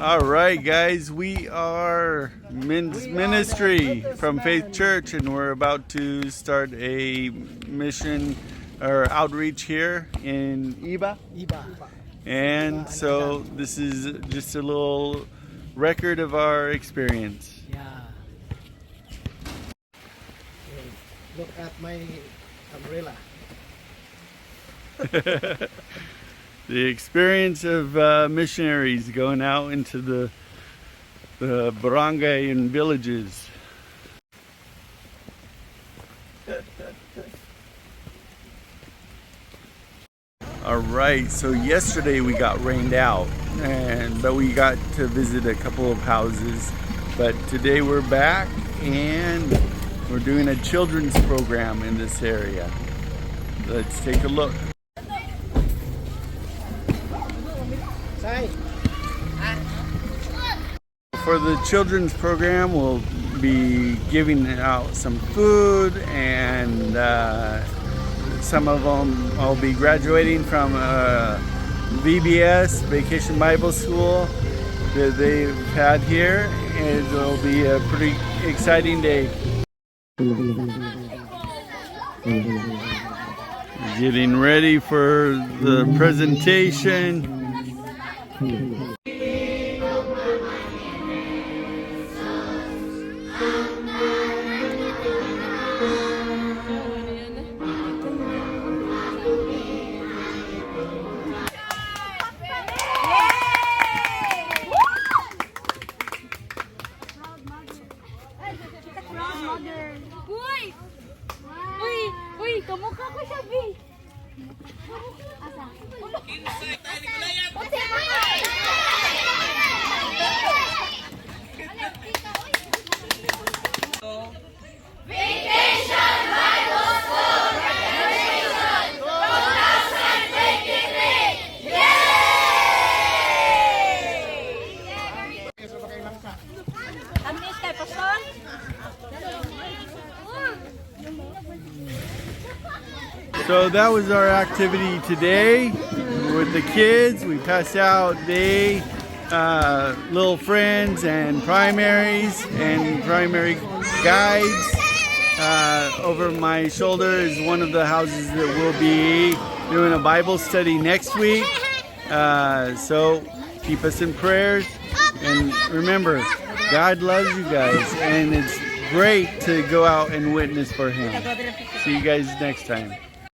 All right, guys, we are Men's Ministry from Faith Church, and we're about to start a mission or outreach here in Iba. And so this is just a little record of our experience. Yeah. Look at my umbrella. The experience of missionaries going out into the barangay and villages. All right, so yesterday we got rained out, but we got to visit a couple of houses. But today we're back and we're doing a children's program in this area. Let's take a look. For the children's program, we'll be giving out some food, and some of them will be graduating from VBS, Vacation Bible School, that they've had here, and it'll be a pretty exciting day. Getting ready for the presentation. Uy, kamukha ko siya, B. Vacation Bible School graduation from Nasan Taking Ring! Yay! Amidst kay Pastor? So that was our activity today with the kids. We passed out little friends and primaries and primary guides. Over my shoulder is one of the houses that we'll be doing a Bible study next week. So keep us in prayers, and remember, God loves you guys, and it's great to go out and witness for Him. See you guys next time.